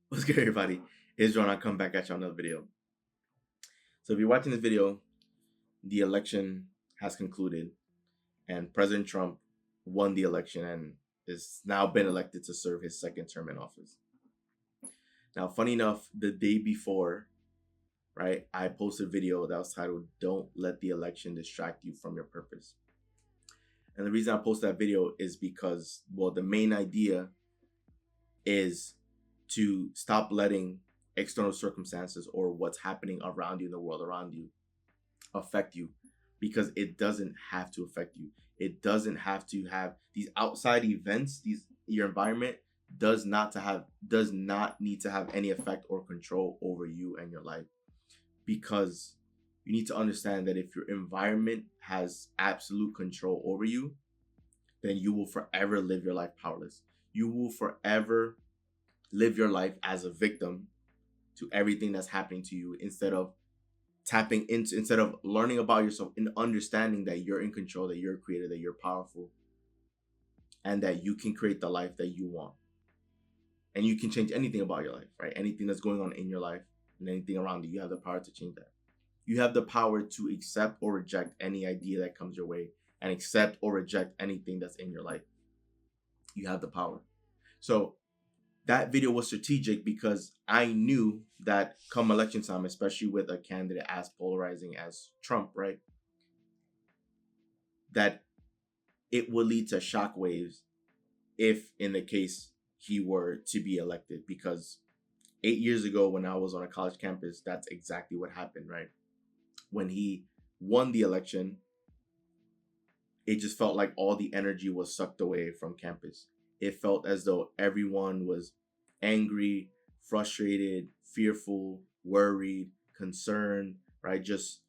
What's good, everybody? It's John. I come back at you on another video. So, if you're watching this video, the election has concluded, and President Trump won the election and is now been elected to serve his second term in office. Now, funny enough, the day before, right, I posted a video that was titled "Don't Let the Election Distract You from Your Purpose." And the reason I posted that video is because, well, the main idea is to stop letting external circumstances or what's happening around you in the world around you affect you, because it doesn't have to affect you. It doesn't have to have these outside events. Your environment does not need to have any effect or control over you and your life, because you need to understand that if your environment has absolute control over you, then you will forever live your life powerless. You will forever live your life as a victim to everything that's happening to you, instead of instead of learning about yourself and understanding that you're in control, that you're a creator, that you're powerful, and that you can create the life that you want. And you can change anything about your life, right? Anything that's going on in your life and anything around you have the power to change that. You have the power to accept or reject any idea that comes your way, and accept or reject anything that's in your life. You have the power. So that video was strategic because I knew that come election time, especially with a candidate as polarizing as Trump, right, that it would lead to shockwaves if, in the case, he were to be elected. Because 8 years ago, when I was on a college campus, that's exactly what happened, right? When he won the election, it just felt like all the energy was sucked away from campus. It felt as though everyone was angry, frustrated, fearful, worried, concerned, right? Just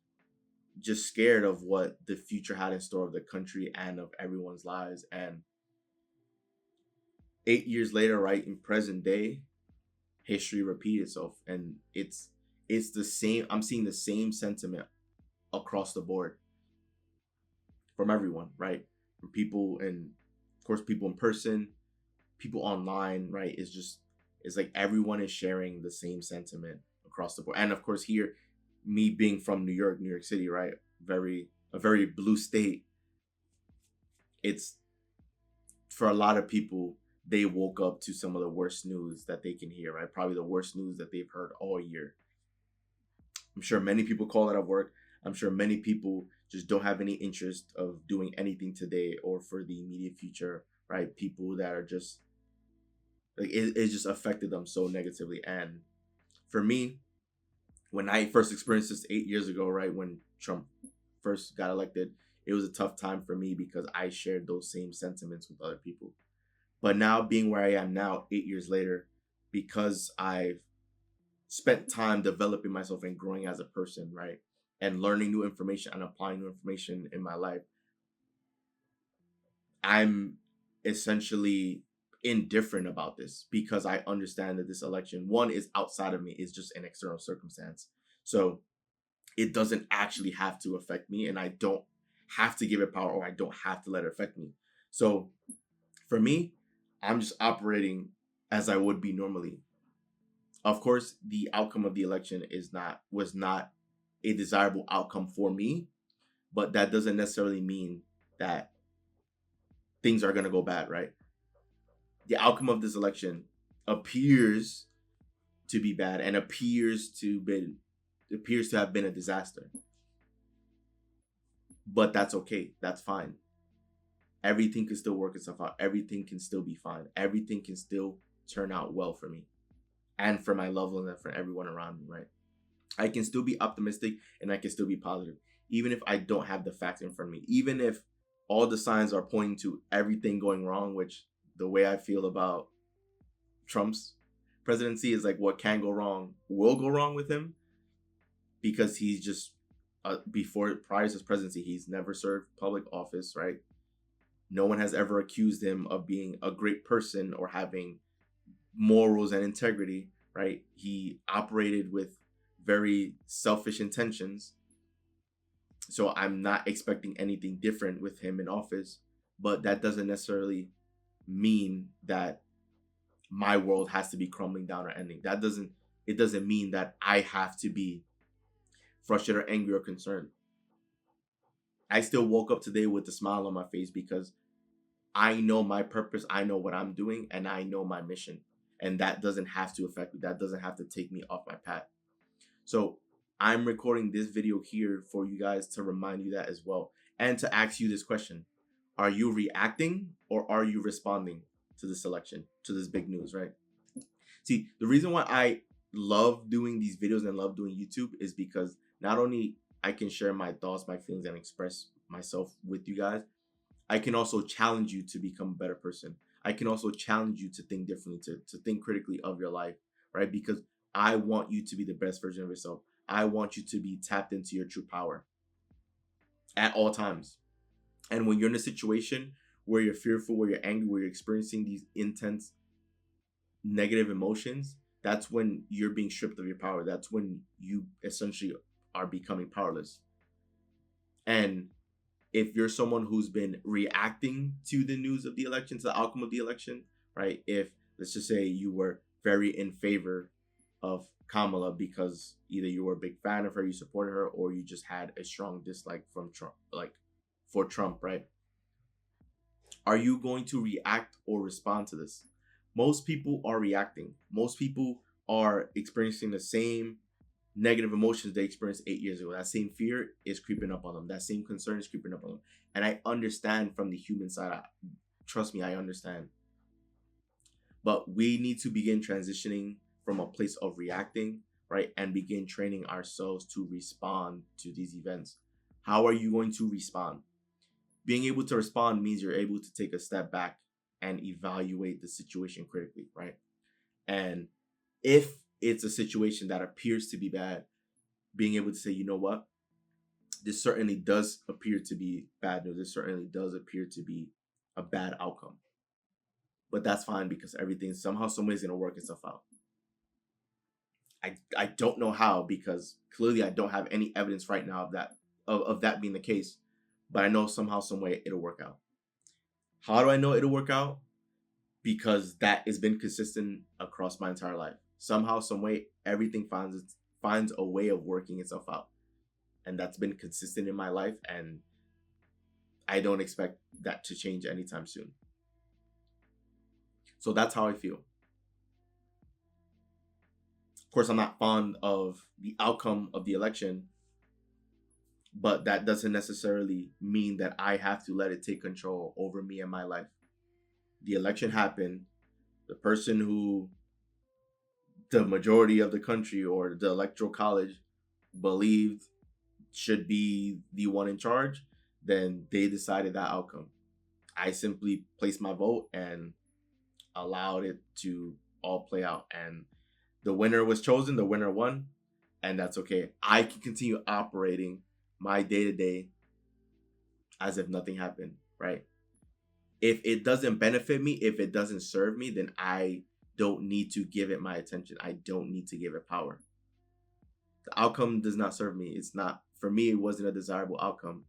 scared of what the future had in store of the country and of everyone's lives. And 8 years later, right, in present day, history repeats itself, and it's the same. I'm seeing the same sentiment across the board from everyone, right? From people, and of course people in person, people online, right? It's like everyone is sharing the same sentiment across the board. And of course here, me being from New York City, right? A very blue state. It's, for a lot of people, they woke up to some of the worst news that they can hear, right? Probably the worst news that they've heard all year. I'm sure many people call it at work. I'm sure many people just don't have any interest of doing anything today or for the immediate future, right? People that are just like, it just affected them so negatively. And for me, when I first experienced this 8 years ago, right, when Trump first got elected, it was a tough time for me because I shared those same sentiments with other people. But now, being where I am now, 8 years later, because I've spent time developing myself and growing as a person, right, and learning new information and applying new information in my life, I'm essentially indifferent about this, because I understand that this election, one, is outside of me, is just an external circumstance. So it doesn't actually have to affect me, and I don't have to give it power, or I don't have to let it affect me. So for me, I'm just operating as I would be normally. Of course, the outcome of the election was not a desirable outcome for me, but that doesn't necessarily mean that things are going to go bad, right? The outcome of this election appears to be bad and appears to have been a disaster. But that's okay. That's fine. Everything can still work itself out. Everything can still be fine. Everything can still turn out well for me and for my loved ones and for everyone around me, right? I can still be optimistic and I can still be positive, even if I don't have the facts in front of me. Even if all the signs are pointing to everything going wrong, which, the way I feel about Trump's presidency is like, what can go wrong will go wrong with him, because he's just prior to his presidency, he's never served public office, right? No one has ever accused him of being a great person or having morals and integrity, right? He operated with very selfish intentions. So I'm not expecting anything different with him in office, but that doesn't necessarily mean that my world has to be crumbling down or ending. It doesn't mean that I have to be frustrated or angry or concerned. I still woke up today with a smile on my face because I know my purpose, I know what I'm doing, and I know my mission. And that doesn't have to affect me. That doesn't have to take me off my path. So I'm recording this video here for you guys to remind you that as well. And to ask you this question. Are you reacting or are you responding to this election, to this big news, right? See, the reason why I love doing these videos and love doing YouTube is because not only I can share my thoughts, my feelings, and express myself with you guys, I can also challenge you to become a better person. I can also challenge you to think differently, to think critically of your life, right? Because I want you to be the best version of yourself. I want you to be tapped into your true power at all times. And when you're in a situation where you're fearful, where you're angry, where you're experiencing these intense negative emotions, that's when you're being stripped of your power. That's when you essentially are becoming powerless. And if you're someone who's been reacting to the news of the election, to the outcome of the election, right? If, let's just say, you were very in favor of Kamala because either you were a big fan of her, you supported her, or you just had a strong dislike from Trump, like for Trump, right? Are you going to react or respond to this? Most people are reacting. Most people are experiencing the same negative emotions they experienced 8 years ago. That same fear is creeping up on them. That same concern is creeping up on them. And I understand from the human side. Trust me, I understand. But we need to begin transitioning from a place of reacting, right? And begin training ourselves to respond to these events. How are you going to respond? Being able to respond means you're able to take a step back and evaluate the situation critically, right? And if it's a situation that appears to be bad, being able to say, you know what, this certainly does appear to be bad news. This certainly does appear to be a bad outcome. But that's fine because everything somehow, some way is going to work itself out. I don't know how, because clearly I don't have any evidence right now of that being the case. But I know somehow, some way it'll work out. How do I know it'll work out? Because that has been consistent across my entire life. Somehow, some way, everything finds a way of working itself out. And that's been consistent in my life, and I don't expect that to change anytime soon. So that's how I feel. Of course, I'm not fond of the outcome of the election, but that doesn't necessarily mean that I have to let it take control over me and my life. The election happened. The person who the majority of the country or the electoral college believed should be the one in charge, then they decided that outcome. I simply placed my vote and allowed it to all play out. And the winner was chosen, the winner won, and that's okay. I can continue operating my day-to-day as if nothing happened, right? If it doesn't benefit me, if it doesn't serve me, then I don't need to give it my attention. I don't need to give it power. The outcome does not serve me. It's not, for me, it wasn't a desirable outcome.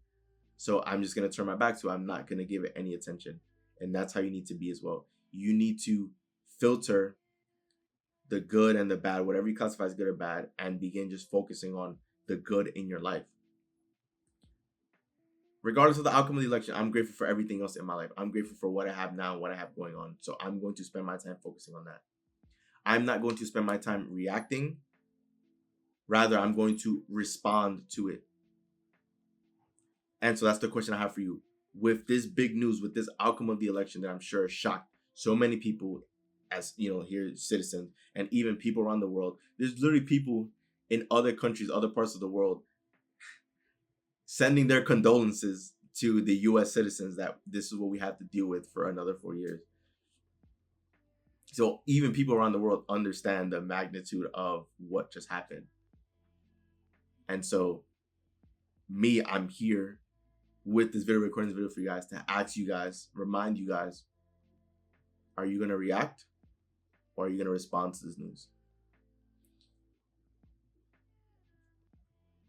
So I'm just going to turn my back to it. I'm not going to give it any attention. And that's how you need to be as well. You need to filter the good and the bad, whatever you classify as good or bad, and begin just focusing on the good in your life. Regardless of the outcome of the election, I'm grateful for everything else in my life. I'm grateful for what I have now and what I have going on. So I'm going to spend my time focusing on that. I'm not going to spend my time reacting. Rather, I'm going to respond to it. And so that's the question I have for you. With this big news, with this outcome of the election that I'm sure shocked so many people, as you know, here citizens and even people around the world. There's literally people in other countries, other parts of the world, sending their condolences to the U.S. citizens that this is what we have to deal with for another 4 years. So even people around the world understand the magnitude of what just happened. And so me, I'm here with this video, recording this video for you guys to ask you guys, remind you guys, are you going to react or are you going to respond to this news?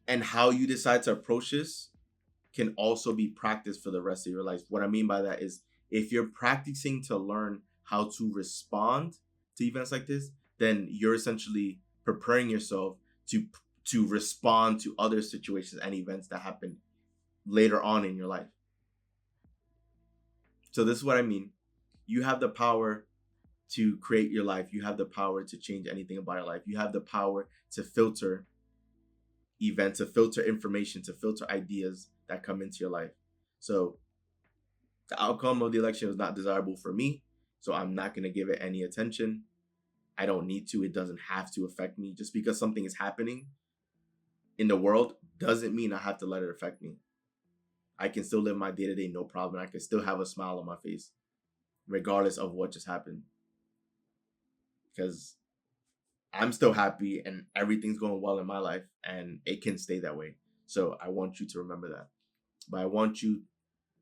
And how you decide to approach this can also be practiced for the rest of your life. What I mean by that is if you're practicing to learn how to respond to events like this, then you're essentially preparing yourself to respond to other situations and events that happen later on in your life. So this is what I mean. You have the power to create your life. You have the power to change anything about your life. You have the power to filter events, to filter information, to filter ideas that come into your life. So the outcome of the election was not desirable for me. So I'm not going to give it any attention. I don't need to. It doesn't have to affect me. Just because something is happening in the world doesn't mean I have to let it affect me. I can still live my day-to-day no problem. I can still have a smile on my face regardless of what just happened. Because I'm still happy and everything's going well in my life, and it can stay that way. So I want you to remember that. But I want you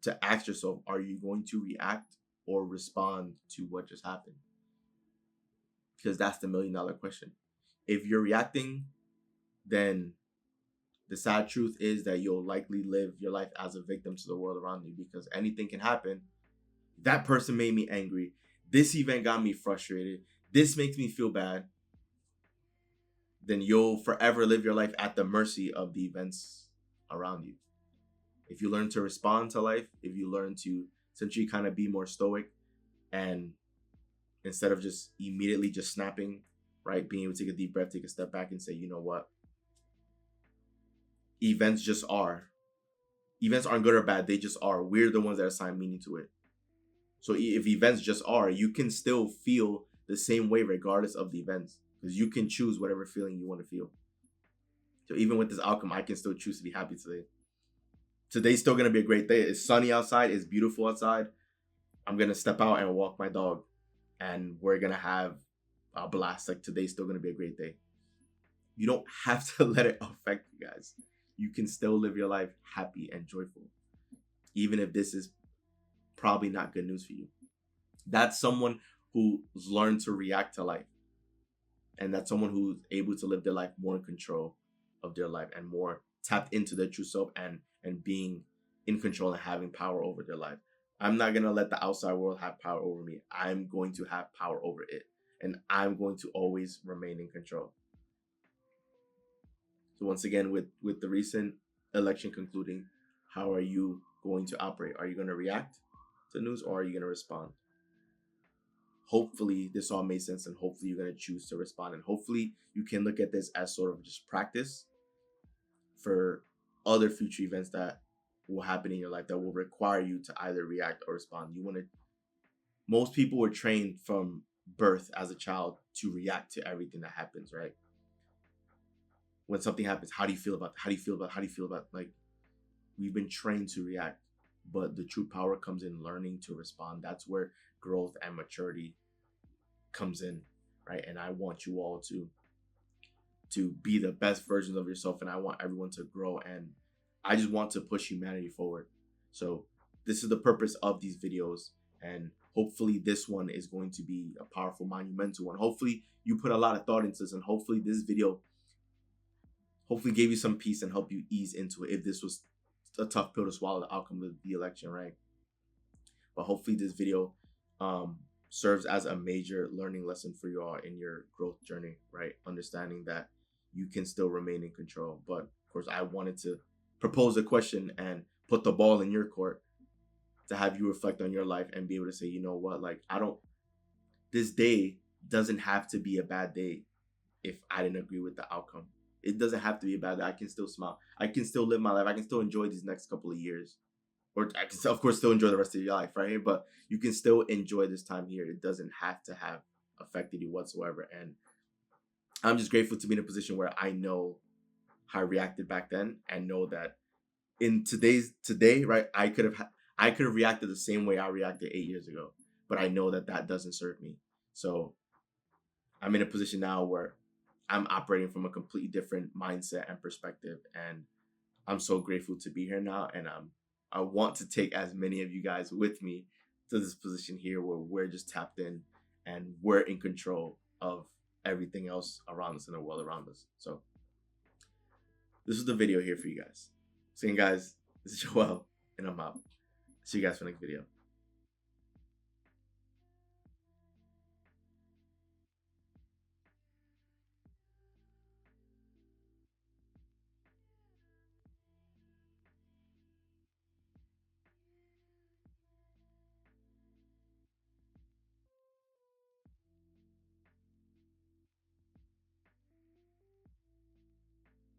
to ask yourself, are you going to react or respond to what just happened? Because that's the $1 million question. If you're reacting, then the sad truth is that you'll likely live your life as a victim to the world around you, because anything can happen. That person made me angry. This event got me frustrated. This makes me feel bad. Then you'll forever live your life at the mercy of the events around you. If you learn to respond to life, if you learn to essentially kind of be more stoic, and instead of just immediately just snapping, right, being able to take a deep breath, take a step back and say, you know what? Events just are. Events aren't good or bad. They just are. We're the ones that assign meaning to it. So if events just are, you can still feel the same way regardless of the events, because you can choose whatever feeling you want to feel. So even with this outcome, I can still choose to be happy today. Today's still going to be a great day. It's sunny outside. It's beautiful outside. I'm going to step out and walk my dog, and we're going to have a blast. Like, today's still going to be a great day. You don't have to let it affect you guys. You can still live your life happy and joyful, even if this is probably not good news for you. That's someone who's learned to react to life. And that's someone who's able to live their life more in control of their life and more tapped into their true self and being in control and having power over their life. I'm not going to let the outside world have power over me. I'm going to have power over it. And I'm going to always remain in control. So once again, with the recent election concluding, how are you going to operate? Are you going to react to news, or are you going to respond? Hopefully this all made sense, and hopefully you're going to choose to respond, and hopefully you can look at this as sort of just practice for other future events that will happen in your life that will require you to either react or respond. Most people were trained from birth as a child to react to everything that happens, right? When something happens, how do you feel about like, we've been trained to react, but the true power comes in learning to respond. That's where growth and maturity comes in, right? And I want you all to be the best versions of yourself, and I want everyone to grow, and I just want to push humanity forward. So this is the purpose of these videos, and hopefully this one is going to be a powerful, monumental one. Hopefully you put a lot of thought into this, and hopefully this video gave you some peace and help you ease into it if this was a tough pill to swallow, the outcome of the election, right? But hopefully this video serves as a major learning lesson for you all in your growth journey, right? Understanding that you can still remain in control. But of course, I wanted to propose a question and put the ball in your court to have you reflect on your life and be able to say, you know what, like, this day doesn't have to be a bad day if I didn't agree with the outcome. It doesn't have to be a bad day. I can still smile. I can still live my life. I can still enjoy these next couple of years. Or I can, of course, still enjoy the rest of your life, right? But you can still enjoy this time here. It doesn't have to have affected you whatsoever. And I'm just grateful to be in a position where I know how I reacted back then, and know that in today, right, I could have reacted the same way I reacted 8 years ago. But I know that doesn't serve me. So I'm in a position now where I'm operating from a completely different mindset and perspective, and I'm so grateful to be here now. And I want to take as many of you guys with me to this position here where we're just tapped in and we're in control of everything else around us in the world around us. So this is the video here for you guys. So again, guys, this is Joel, and I'm out. See you guys for the next video.